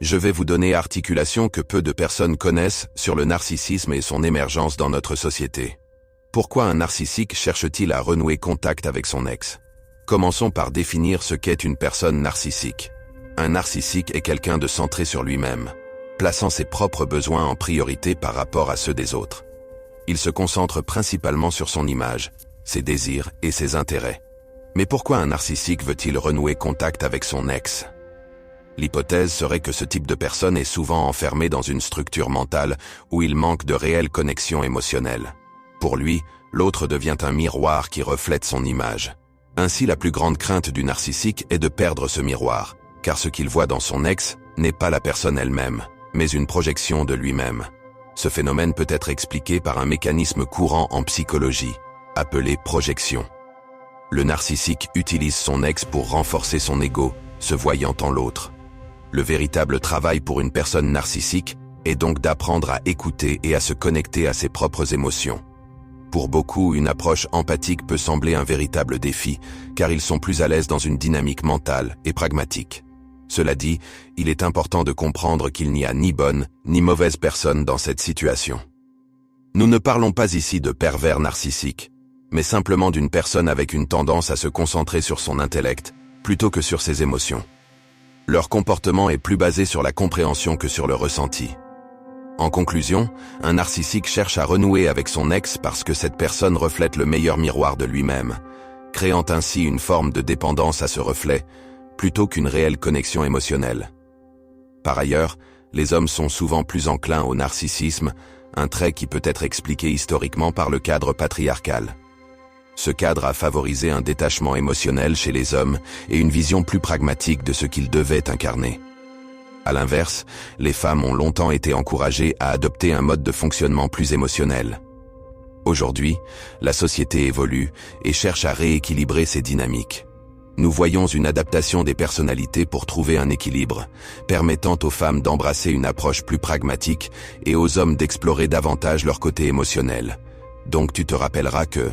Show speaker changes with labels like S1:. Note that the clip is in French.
S1: Je vais vous donner articulation que peu de personnes connaissent sur le narcissisme et son émergence dans notre société. Pourquoi un narcissique cherche-t-il à renouer contact avec son ex? Commençons par définir ce qu'est une personne narcissique. Un narcissique est quelqu'un de centré sur lui-même, plaçant ses propres besoins en priorité par rapport à ceux des autres. Il se concentre principalement sur son image, ses désirs et ses intérêts. Mais pourquoi un narcissique veut-il renouer contact avec son ex? L'hypothèse serait que ce type de personne est souvent enfermé dans une structure mentale où il manque de réelle connexion émotionnelle. Pour lui, l'autre devient un miroir qui reflète son image. Ainsi, la plus grande crainte du narcissique est de perdre ce miroir, car ce qu'il voit dans son ex n'est pas la personne elle-même, mais une projection de lui-même. Ce phénomène peut être expliqué par un mécanisme courant en psychologie, appelé projection. Le narcissique utilise son ex pour renforcer son ego, se voyant en l'autre. Le véritable travail pour une personne narcissique est donc d'apprendre à écouter et à se connecter à ses propres émotions. Pour beaucoup, une approche empathique peut sembler un véritable défi, car ils sont plus à l'aise dans une dynamique mentale et pragmatique. Cela dit, il est important de comprendre qu'il n'y a ni bonne ni mauvaise personne dans cette situation. Nous ne parlons pas ici de pervers narcissiques, mais simplement d'une personne avec une tendance à se concentrer sur son intellect, plutôt que sur ses émotions. Leur comportement est plus basé sur la compréhension que sur le ressenti. En conclusion, un narcissique cherche à renouer avec son ex parce que cette personne reflète le meilleur miroir de lui-même, créant ainsi une forme de dépendance à ce reflet, plutôt qu'une réelle connexion émotionnelle. Par ailleurs, les hommes sont souvent plus enclins au narcissisme, un trait qui peut être expliqué historiquement par le cadre patriarcal. Ce cadre a favorisé un détachement émotionnel chez les hommes et une vision plus pragmatique de ce qu'ils devaient incarner. À l'inverse, les femmes ont longtemps été encouragées à adopter un mode de fonctionnement plus émotionnel. Aujourd'hui, la société évolue et cherche à rééquilibrer ces dynamiques. Nous voyons une adaptation des personnalités pour trouver un équilibre, permettant aux femmes d'embrasser une approche plus pragmatique et aux hommes d'explorer davantage leur côté émotionnel. Donc tu te rappelleras que